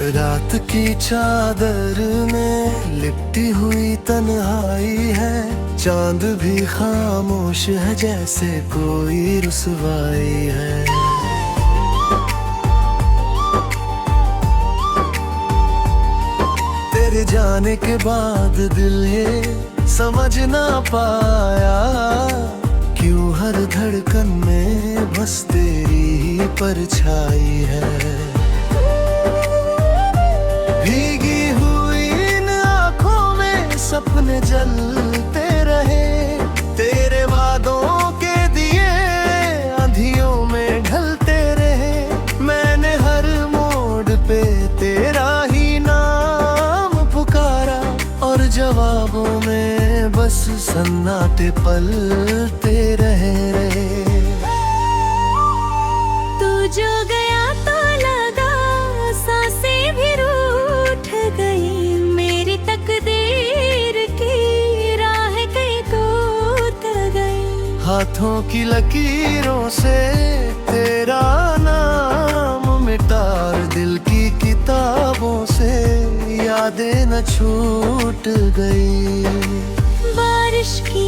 रात की चादर में लिपटी हुई तन्हाई है, चांद भी खामोश है जैसे कोई रुसवाई है। तेरे जाने के बाद दिल ये समझ ना पाया, क्यों हर धड़कन में बस तेरी ही परछाई है। भीगी हुई इन आँखों में सपने जलते रहे, तेरे वादों के दिए आंधियों में ढलते रहे। मैंने हर मोड़ पे तेरा ही नाम पुकारा, और जवाबों में बस सन्नाटे पलते रहे। तू जो गया तो लगा सांसें भी रूठ गई, मेरी तकदीर की राह कहीं टूट गई। हाथों की लकीरों से तेरा नाम मिटा, दिल की किताबों से यादें न छूट गई। बारिश की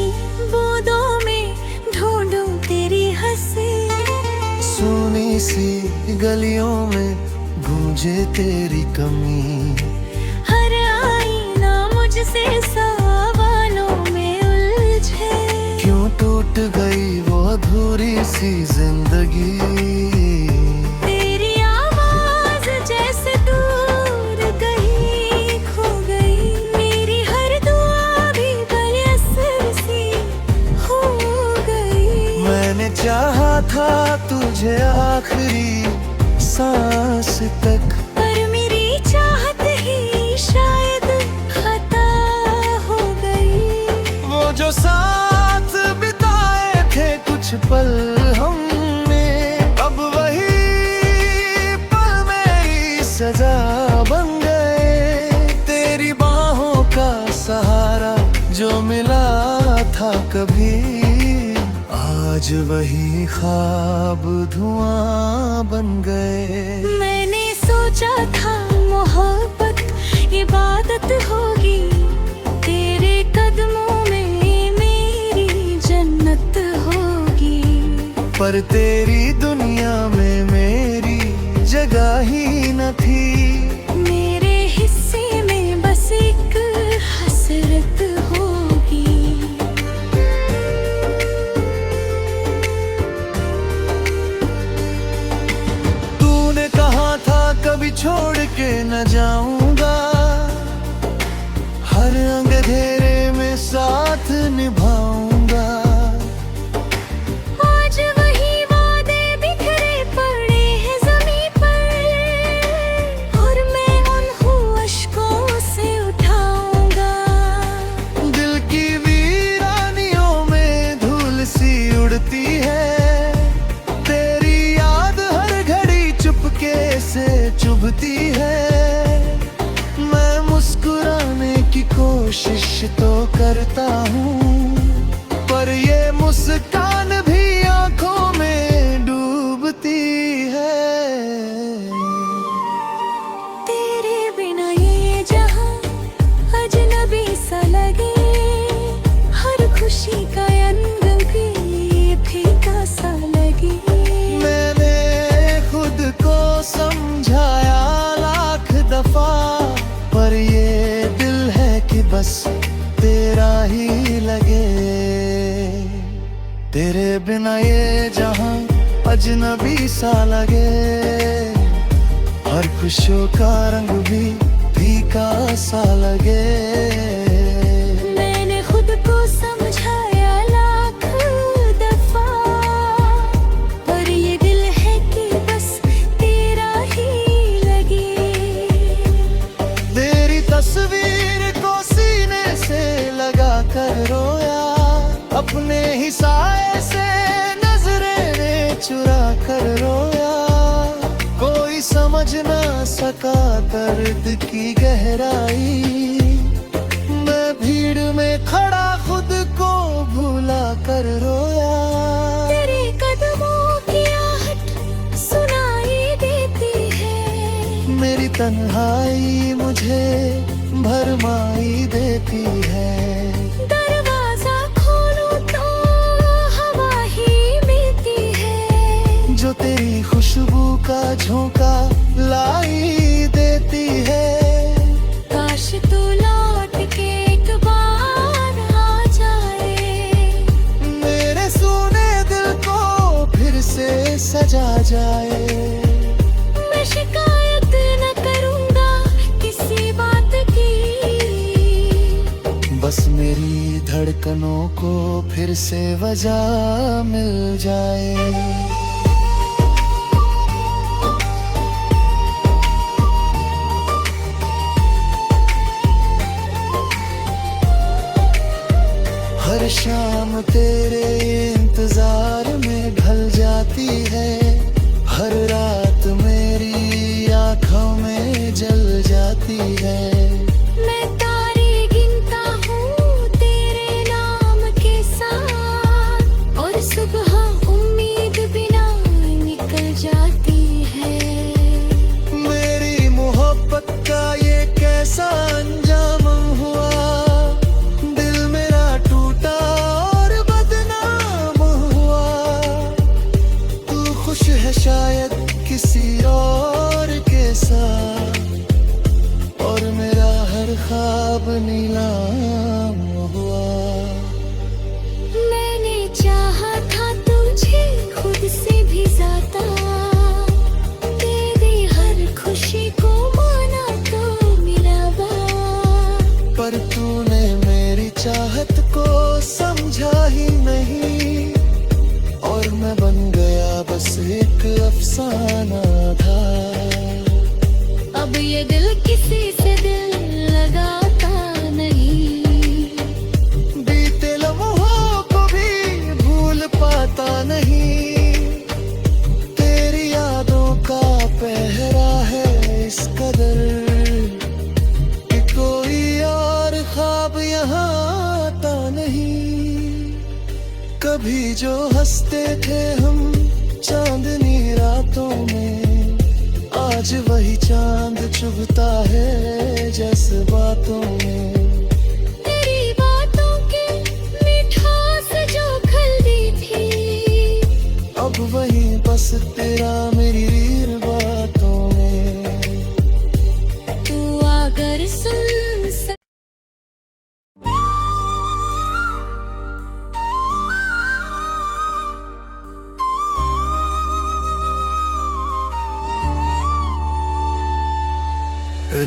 बूंदों में ढूंढूं तेरी हंसी, सुनी सी गलियों में गूंजे तेरी कमी। हर आईना मुझसे सवालों में उलझे, क्यों टूट गई वो अधूरी सी जिंदगी। तेरी आवाज जैसे दूर कहीं खो गई, मेरी हर दुआ भी बेअसर सी हो गई। मैंने चाहा था तुझे आखिरी सांस तक, पर मेरी चाहत ही शायद खता हो गई। वो जो साथ बिताए थे कुछ पल हमने, अब वही पल मेरी सजा बन गए। तेरी बाहों का सहारा जो मिला था कभी, आज वही ख्वाब धुआं बन गए। मैंने सोचा था मोहब्बत इबादत होगी, तेरे कदमों में मेरी जन्नत होगी। पर तेरी दुनिया में मेरी जगह ही न थी, मेरे हिस्से में बस एक हसरत होगी। कभी छोड़ के न जाऊंगा, हर अंधेरे में साथ निभाऊंगा। आज वही वादे बिखरे पड़े हैं ज़मीं पर, और मैं उन्हें अश्कों से उठाऊंगा। दिल की वीरानियों में धूल सी उड़ती है, से चुभती है। मैं मुस्कुराने की कोशिश तो करता हूँ, पर ये मुस्कान भी आंखों में डूबती है। तेरे बिना ये जहां अजनबी सा लगे, हर खुशी का रंग भी फीका सा लगे। समझाया लाख दफा, पर ये दिल है कि बस तेरा ही लगे। तेरे बिना ये जहां अजनबी सा लगे, हर खुशियों का रंग भी फीका सा लगे। मैंने खुद को समझाया लाख दफा, पर ये दिल है कि बस तेरा ही लगे। तेरी तस्वीर को सीने से लगा कर रोया, अपने ही साए से नजरें चुरा कर रोया। कोई समझ ना सका दर्द की गहराई, मैं भीड़ में खड़ा खुद को भूला कर रोया। तेरे कदमों की आहट सुनाई देती है, मेरी तन्हाई मुझे भरमाई देती है। दरवाजा खोलो तो हवा ही मिलती है, जो तेरी खुशबू का झोंका लाई देती है। काश तू लौट के एक बार आ जाए, मेरे सूने दिल को फिर से सजा जाए। मैं शिकायत न करूंगा किसी बात की, बस मेरी धड़कनों को फिर से वजह मिल जाए। हर शाम तेरे इंतजार में ढल जाती है, हर रात मेरी आँखों में जल जाती है। मैं तारे गिनता हूँ तेरे नाम के साथ, और सुबह उम्मीद बिना निकल जाती है। मेरी मोहब्बत का ये कैसा अंजाम हुआ, दिल मेरा टूटा और बदनाम हुआ। तू खुश है शायद किसी और के साथ, और मेरा हर ख्वाब नीलाम हुआ। मैंने चाहा था तुझे खुद से भी ज्यादा, दे दी हर खुशी को माना तो मिला बार। पर तूने मेरी चाहत को समझा ही नहीं, और मैं बन गया बस एक अफसाना था। अब ये दिल किसी से दिल लगाता नहीं, बीते लम्हों को भी भूल पाता नहीं। तेरी यादों का पहरा है इस कदर कि कोई और ख्वाब यहाँ आता नहीं। कभी जो हंसते थे हम चांदनी रातों में, आज वही चांद चुभता है जज्बातों में। तेरी बातों की मिठास जो खल्दी थी, अब वही बस तेरा मेरी बातों में। तू अगर सुन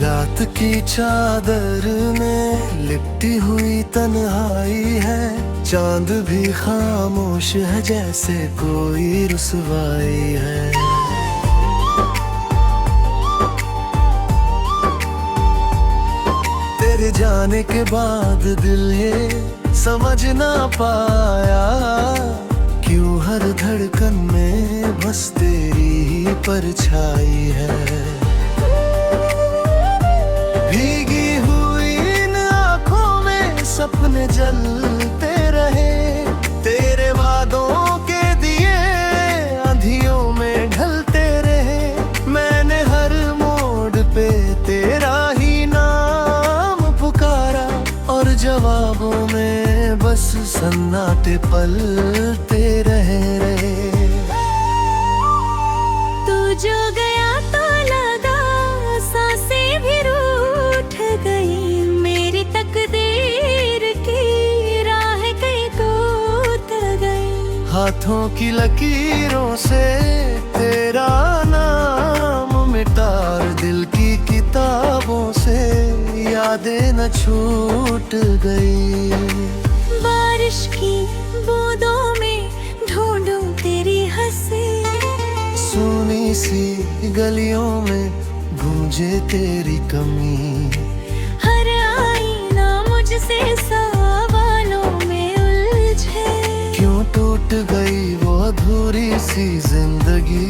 रात की चादर में लिपटी हुई तन्हाई है, चांद भी खामोश है जैसे कोई रुसवाई है। तेरे जाने के बाद दिल ये समझ ना पाया, क्यों हर धड़कन में बस तेरी ही परछाई है। भीगी हुई इन आँखों में सपने जलते रहे, तेरे वादों के दिए आंधियों में ढलते रहे। मैंने हर मोड़ पे तेरा ही नाम पुकारा, और जवाबों में बस सन्नाटे पलते रहे। तू जो गया तो लगा सांसें भी रूठ गई, मेरी तकदीर की राह कहीं टूट गई। हाथों की लकीरों से तेरा नाम मिटा, दिल की किताबों से यादें न छूट गई। बारिश की बूंदों में ढूंढूं तेरी हंसी, सुनी सी गलियों में गूंजे तेरी कमी। हर आईना मुझसे सवालों में उलझे, क्यों टूट गई वो अधूरी सी जिंदगी।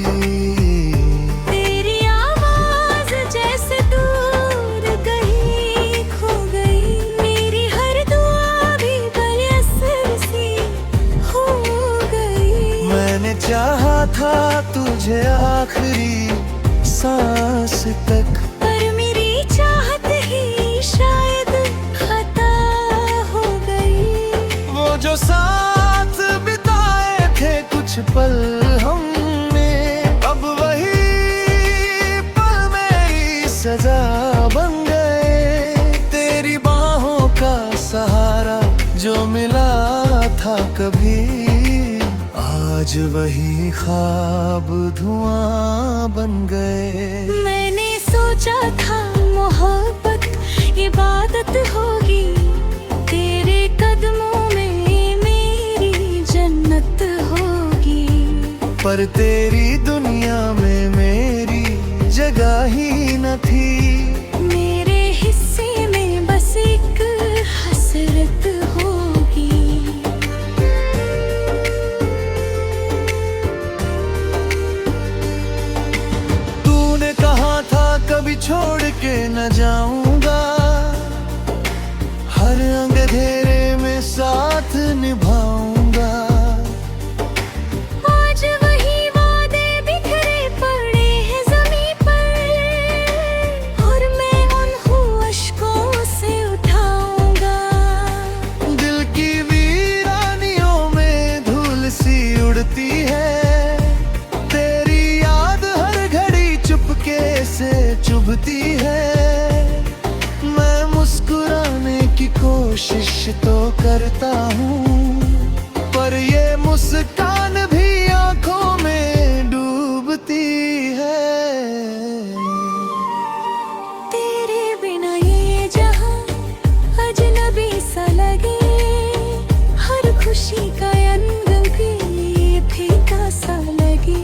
तेरी आवाज जैसे दूर कहीं खो गई, मेरी हर दुआ भी बेअसर सी हो गई। मैंने चाहा था तुझे आखिरी सांस तक, पर पल हमने, अब वही पल मेरी सजा बन गए। तेरी बाहों का सहारा जो मिला था कभी, आज वही ख्वाब धुआं बन गए। मैंने सोचा था मोहब्बत इबादत होगी, तेरे कदमों में मेरी जन्नत होगी। पर तेरी दुनिया में मेरी जगह ही न थी। मेरे हिस्से में बस एक हसरत होगी। तूने कहा था कभी छोड़ के न जाऊंगा, हर अंधेरे में साथ निभाऊंगा। आज वही वादे बिखरे पड़े हैं ज़मीं पर, और मैं उन अश्कों से उठाऊंगा। दिल की वीरानियों में धूल सी उड़ती है, तेरी याद हर घड़ी चुपके से चुभती है। मैं मुस्कुराने की कोशिश तो करता हूँ, पर ये मुस्कान भी आंखों में डूबती है। तेरे बिना ये जहां अजनबी सा लगे, हर खुशी का रंग भी फीका सा लगे।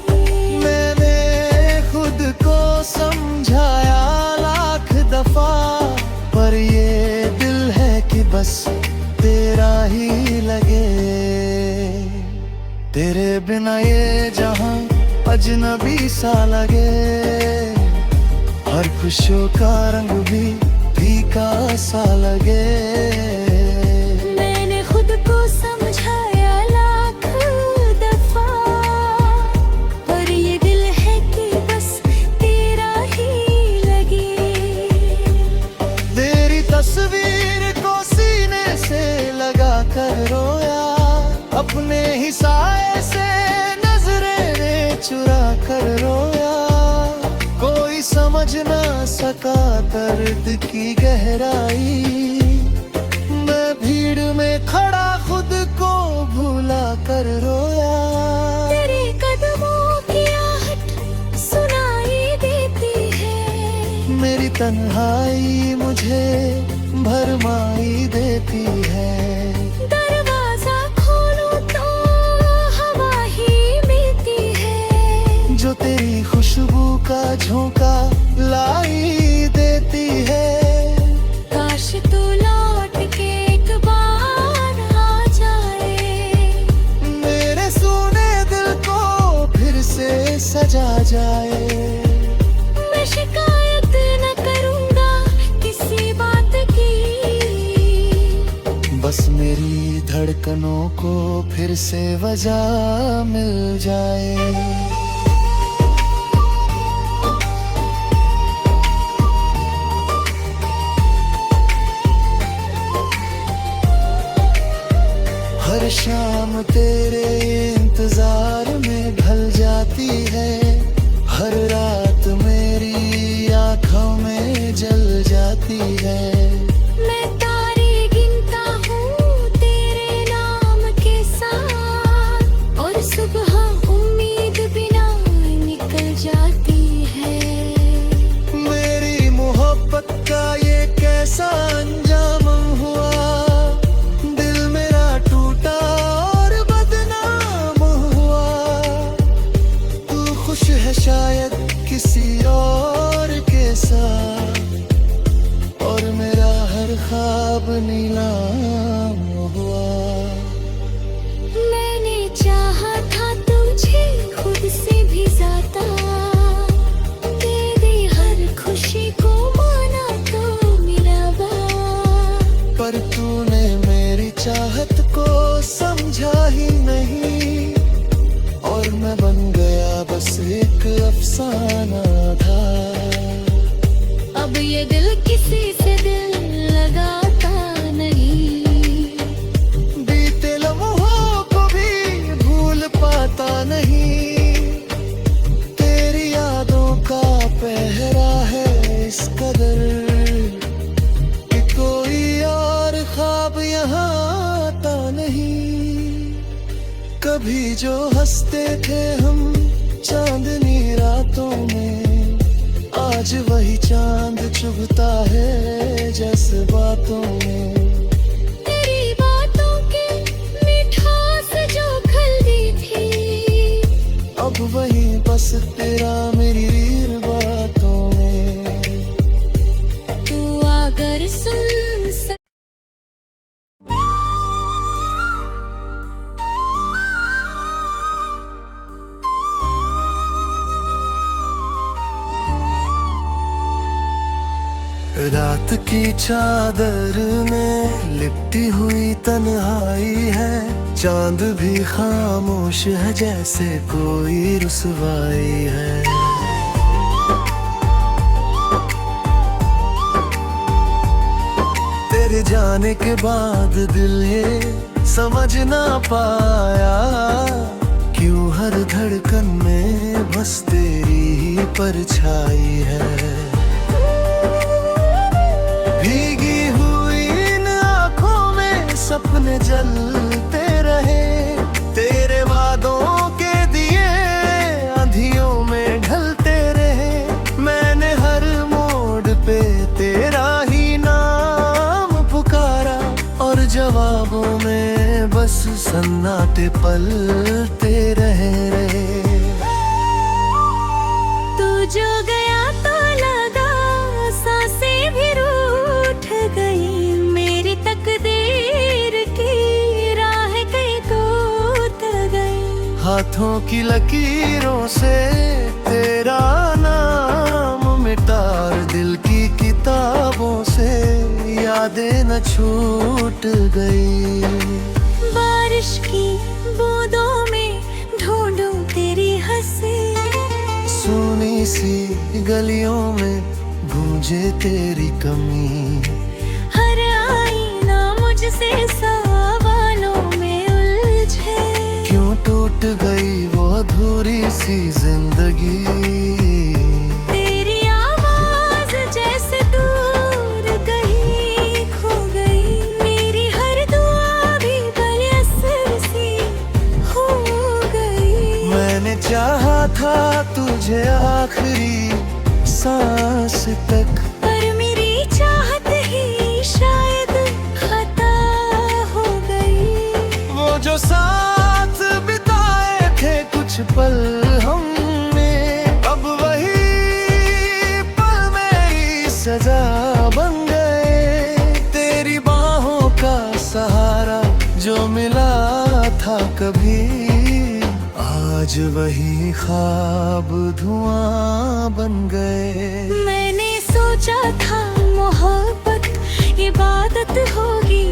मैंने खुद को समझाया लाख दफा, पर ये दिल है कि बस तेरा ही लगे। तेरे बिना ये जहां अजनबी सा लगे, हर खुशियों का रंग भी फीका सा लगे। मैंने खुद को समझाया लाख दफा, पर ये दिल है कि बस तेरा ही लगे। तेरी तस्वीर को सीने से लगा कर रोया, अपने ही साए से नजरें चुरा कर रोया। कोई समझ ना सका दर्द की गहराई, मैं भीड़ में खड़ा खुद को भुला कर रोया। तेरे कदमों की आहट सुनाई देती है, मेरी तन्हाई मुझे भरमाई देती है। दरवाजा खोलो तो हवा ही मिलती है, जो तेरी खुशबू का झोंका लाई देती है। काश तू लौट के एक बार आ जाए, मेरे सूने दिल को फिर से सजा जाए। मैं शिकायत न करूंगा किसी बात की, बस मेरी धड़कनों को फिर से वजह मिल जाए। हर शाम तेरे इंतजार में ढल जाती है, हर रात मेरी आँखों में जल जाती है। मैं तारे गिनता हूँ तेरे नाम के साथ, और सुबह उम्मीद बिना निकल जाती है। मेरी मोहब्बत का ये कैसा अंजाम हुआ, दिल मेरा टूटा और बदनाम हुआ। तू खुश है शायद किसी और के साथ, और मेरा हर ख्वाब नीलाम हुआ। मैंने चाहा था तुझे खुद से भी ज्यादा, तेरी हर खुशी को माना तो मिला। पर तूने मेरी चाहत को समझा ही नहीं, और मैं बन गया बस एक अफसाना था। अब ये दिल किसी से दिल लगाता नहीं, बीते लम्हों को भी भूल पाता नहीं। कभी जो हंसते थे हम चांदनी रातों में, आज वही चांद चुभता है जैसे बातों में। तेरी बातों की मिठास जो खल्दी थी, अब वही बस तेरा मेरी रीर बातों में। तू अगर सुन रात की चादर में लिपटी हुई तन्हाई है, चांद भी खामोश है जैसे कोई रुसवाई है। तेरे जाने के बाद दिल ये समझ ना पाया, क्यों हर धड़कन में बस तेरी ही परछाई है। भीगी हुई इन आँखों में सपने जलते रहे, तेरे वादों के दिए आंधियों में ढलते रहे। मैंने हर मोड़ पे तेरा ही नाम पुकारा, और जवाबों में बस सन्नाटे पलते रहे। तू जो गया तो लगा सांसें भी रूठ गई, मेरी तकदीर की राह कहीं टूट गई। हाथों की लकीरों से तेरा नाम मिटा, दिल की किताबों से यादें न छूट गई। बारिश की बूंदों में ढूंढूं तेरी हंसी, सुनी सी गलियों में गूंजे तेरी कमी। हर आईना मुझसे सवालों में उलझे, क्यों टूट गई वो अधूरी सी जिंदगी। तेरी आवाज जैसे दूर कहीं खो गई, मेरी हर दुआ भी बेअसर सी हो गई। मैंने चाहा था तुझे आखिरी सांस तक, पर मेरी चाहत ही शायद खता हो गई। वो जो साथ बिताए थे कुछ पल हमने, अब वही पल मेरी सजा बन गए। तेरी बाहों का सहारा जो मिला था कभी, आज वही ख्वाब धुआं बन गए। मैंने सोचा था मोहब्बत इबादत होगी,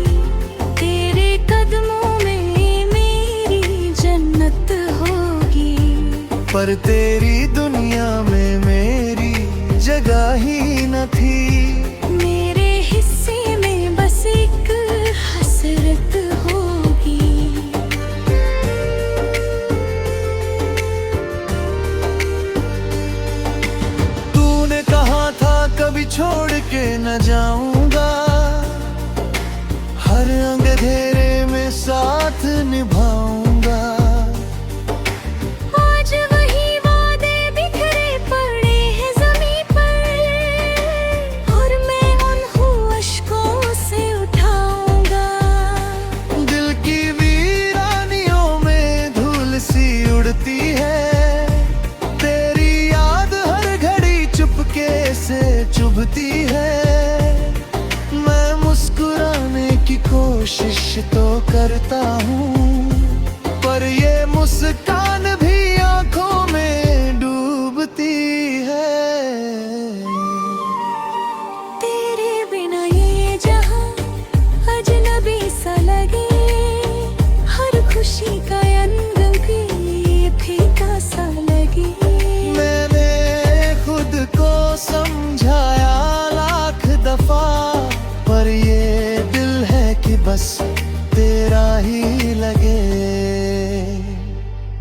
तेरे कदमों में मेरी जन्नत होगी। पर तेरी दुनिया में मेरी जगह ही न थी, मेरे हिस्से में बस एक हसरत होगी। तूने कहा था कभी छोड़ के न जाऊंगा, हर अंधेरे में साथ निभाऊंगा। आज वही वादे बिखरे पड़े हैं ज़मीं पर, और मैं उन्हें अश्कों से उठाऊंगा। दिल की वीरानियों में धूल सी उड़ती है, तेरी याद हर घड़ी चुपके से चुभती है। मैं मुस्कुराने की कोशिश तो करता हूँ, पर ये मुस्कान भी आंखों में डूबती है। तेरे बिना ये जहां अजनबी सा लगे, हर खुशी का रंग भी फीका सा लगे। मैंने खुद को समझाया लाख दफा, पर ये दिल है कि बस तेरा ही लगे।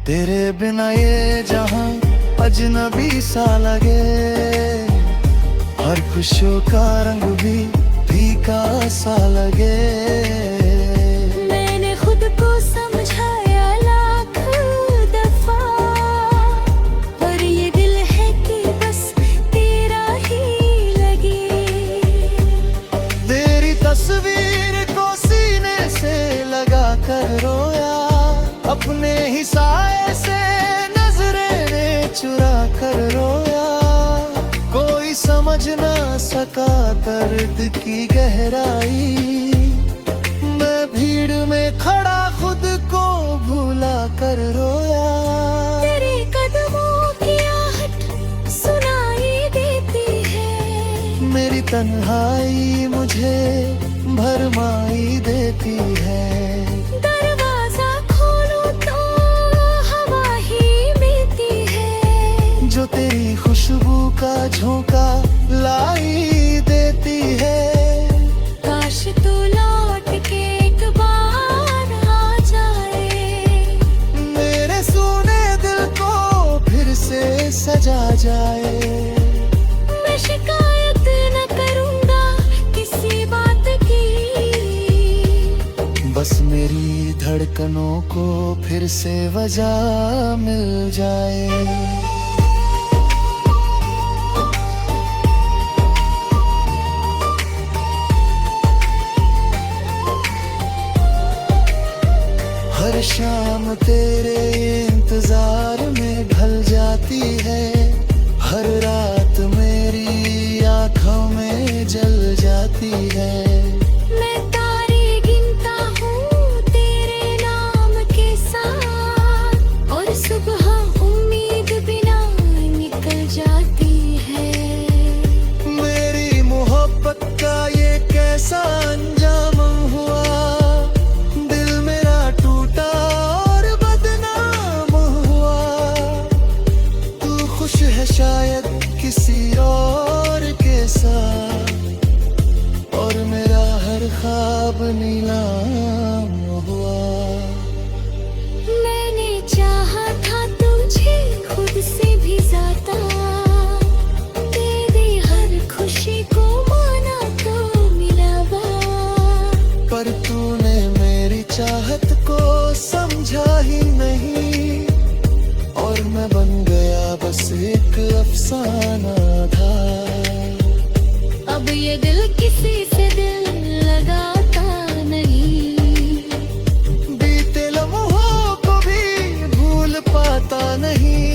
तेरे बिना ये जहां अजनबी सा लगे, हर खुशियों का रंग भी फीका सा लगे। मैंने खुद को समझाया लाख समझ ना सका दर्द की गहराई। मैं भीड़ में खड़ा खुद को भूला कर रोया। तेरे कदमों की आहट सुनाई देती है। मेरी तन्हाई मुझे भरमाई देती है। दरवाजा खोलो तो हवा ही मिलती है, जो तेरी खुशबू का झोंका लाई देती है। काश तू लौट के एक बार आ जाए, मेरे सूने दिल को फिर से सजा जाए। मैं शिकायत न करूंगा किसी बात की, बस मेरी धड़कनों को फिर से वजह मिल जाए। हर शाम तेरे इंतजार में ढल जाती है। हर रात मेरी आंखों में जल जाती है। मैं तारे गिनता हूँ तेरे नाम के साथ, और सुबह उम्मीद बिना निकल जाती है। मेरी मोहब्बत का ये कैसा अंजाम हुआ। दिल मेरा टूटा और बदनाम हुआ। तू खुश है शायद किसी और के साथ, और मेरा हर ख्वाब नीलाम हुआ। मैंने चाहा था तुझे खुद से भी ज्यादा, दे दे हर खुशी को माना तो मिलावा। पर तूने मेरी चाहत को समझा ही नहीं, और मैं बन गया बस एक अफसाना था। अब ये दिल किसी से दिल लगाता नहीं, बीते लम्हों को भी भूल पाता नहीं।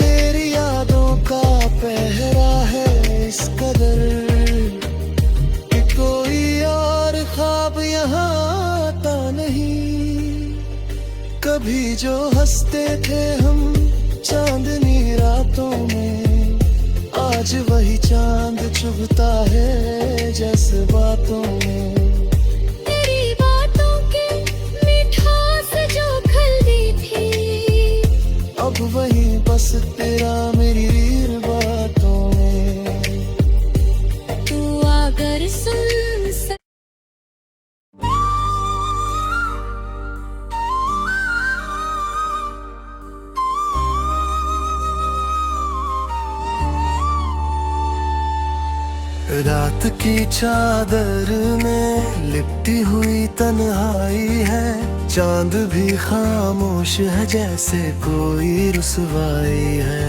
तेरी यादों का पहरा है इस कदर कि कोई और ख्वाब यहाँ आता नहीं। कभी जो हंसते थे हम चांदनी रातों में, आज वही चांद चुभता है जज्बातों में। तेरी बातों के मिठास जो खल्दी थी, अब वही बस तेरा मेरी बातों में। तू अगर सुन सक रात की चादर में लिपटी हुई तन्हाई है। चांद भी खामोश है जैसे कोई रुसवाई है।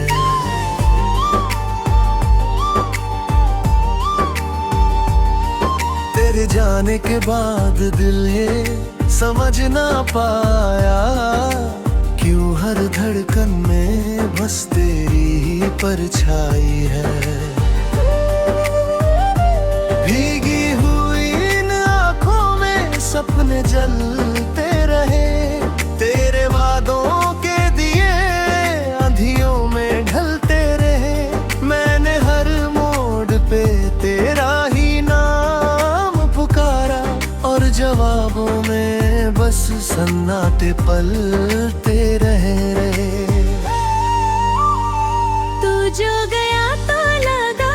तेरे जाने के बाद दिल ये समझ ना पाया, क्यों हर धड़कन में बस तेरी ही परछाई है। भीगी हुई इन आँखों में सपने जलते रहे। तेरे वादों के दिए आंधियों में ढलते रहे। मैंने हर मोड़ पे तेरा ही नाम पुकारा, और जवाबों में बस सन्नाटे पलते रहे। तू जो गया तो लगा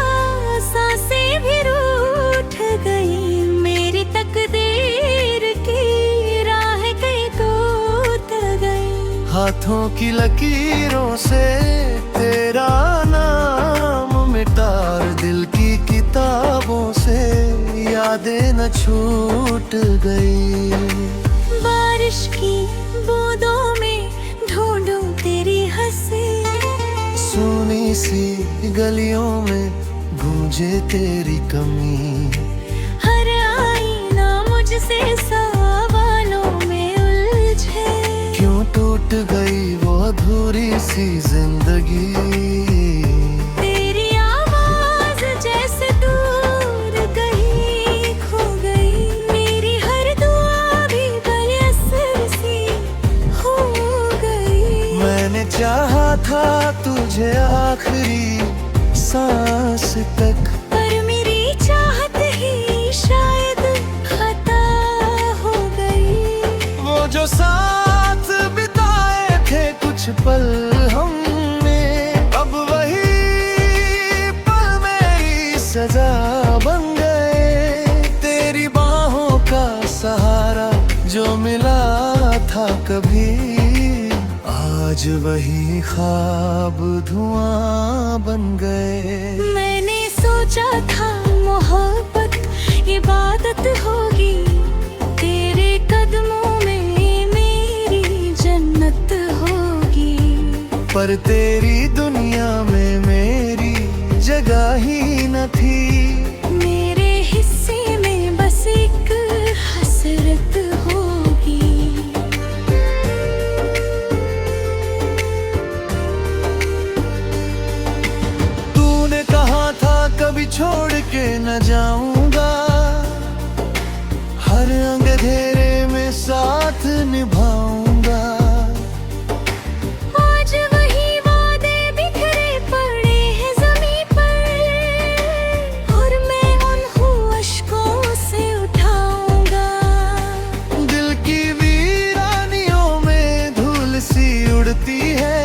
सांसें भी रूठ गई। मेरी तकदीर की राह कहीं टूट गई। हाथों की लकीरों से तेरा नाम मिटा, और दिल की किताबों से यादें न छूट गई। बारिश की बूंदों में ढूंढूं तेरी हंसी, सुनी सी गलियों में गूंजे तेरी कमी। हर आईना मुझसे सवालों में उलझे। क्यों टूट गई वो अधूरी सी जिंदगी। तेरी आवाज़ तुझे आखिरी सांस तक। पर मेरी चाहत ही शायद खता हो गई। वो जो साथ बिताए थे कुछ पल हमने, अब वही पल मेरी सजा बन गए। तेरी बाहों का सहारा जो मिला था कभी, आज वही ख्वाब धुआं बन गए। मैंने सोचा था मोहब्बत इबादत होगी, तेरे कदमों में मेरी जन्नत होगी। पर तेरी दुनिया में मेरी जगह ही न थी। मेरे हिस्से में बस एक हसरत होगी। तूने कहा था कभी छोड़ के न जाऊंगा, हर अंधेरे में साथ निभाऊंगा। आज वही वादे बिखरे पड़े हैं ज़मीं पर, और मैं उन्हें अश्कों से उठाऊंगा। दिल की वीरानियों में धूल सी उड़ती है,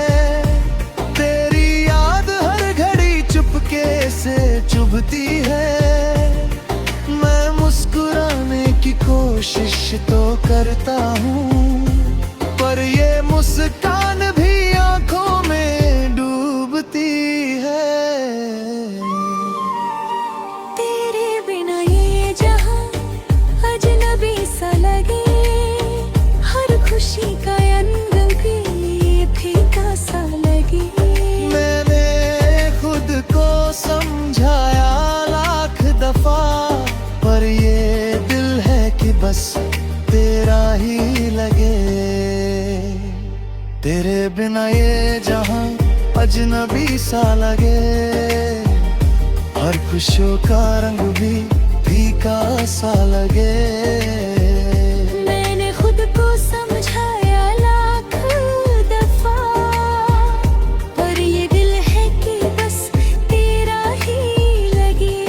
तेरी याद हर घड़ी चुपके से चुभती है। मैं मुस्कुराने की कोशिश तो करता हूँ, पर ये मुस्कान भी आंखों में डूबती है। तेरे बिना ये जहां अजनबी सा लगे, हर खुशी का रंग भी फीका सा लगे। मैंने खुद को समझाया लाख दफा, पर ये दिल है कि बस तेरा ही लगे। तेरे बिना ये जहां अजनबी सा लगे, हर खुशियों का रंग भी फीका सा लगे। मैंने खुद को समझाया लाख दफा, पर ये दिल है कि बस तेरा ही लगे।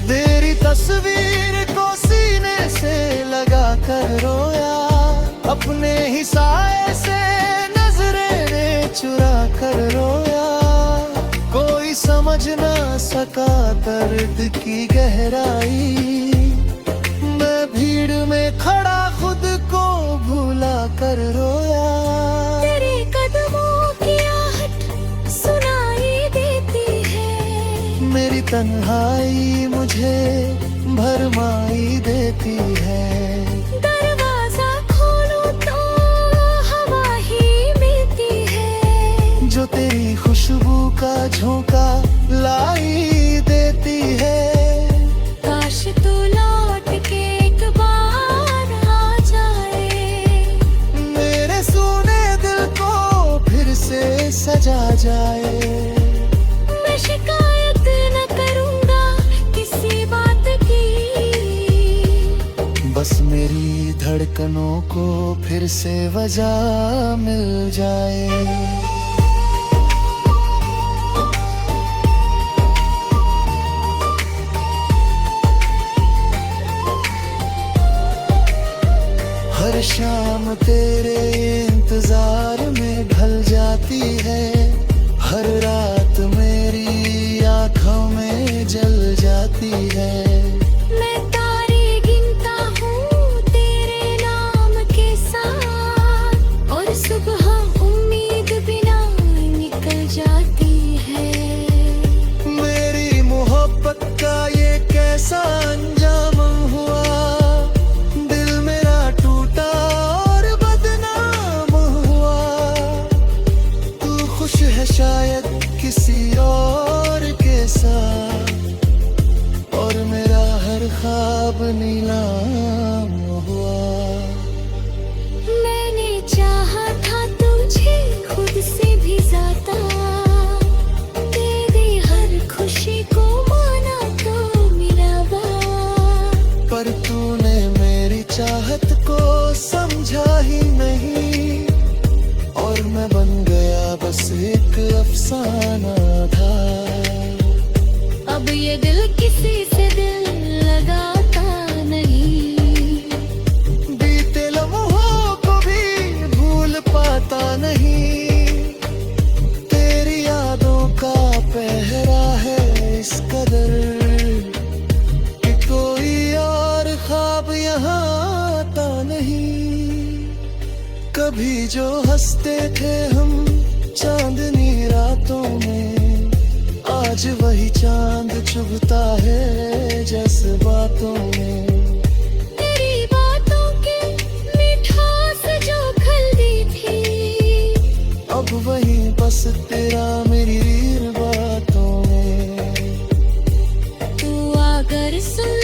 तेरी तस्वीर को सीने से लगा कर रोया, अपने ही साए से नजरें ने चुरा कर रोया। कोई समझ ना सका दर्द की गहराई, मैं भीड़ में खड़ा खुद को भूला कर रोया। तेरे कदमों की आहट सुनाई देती है, मेरी तन्हाई मुझे भरमाई देती है। दरवाजा खोलूं तो हवा ही मिलती है, जो तेरी खुशबू का झोंका लाई देती है। काश तू लौट के एक बार आ जाए, मेरे सूने दिल को फिर से सजा जाए। मैं शिकायत न करूंगा किसी बात की, बस मेरी धड़कनों को फिर से वजह मिल जाए। हर शाम तेरे इंतजार में ढल जाती है, हर रात मेरी आंखों में जल जाती है। मैं तारे गिनता हूँ तेरे नाम के साथ, और सुबह उम्मीद बिना निकल जाती है। मेरी मोहब्बत का ये कैसा अंजाम हुआ, दिल मेरा टूटा और बदनाम हुआ। तू खुश है शायद किसी और के साथ, और मेरा हर ख्वाब नीलाम हुआ। मैंने चाहा था तुझे खुद से भी ज्यादा, तेरी हर खुशी को माना तो मिलावा। पर तूने मेरी चाहत को समझा ही नहीं, और मैं बन गया बस एक अफसाना था। अब ये दिल किसी से दिल लगाता नहीं, बीते लम्हों को भी भूल पाता नहीं। तेरी यादों का पहरा है इस कदर कि कोई और ख्वाब यहाँ आता नहीं। कभी जो हंसते थे हम चांदनी रातों में, आज वही चांद चुभता है जज्बातों में। तेरी बातों की मिठास जो खल्दी थी, अब वही बस तेरा मेरी बातों में। तू अगर सुन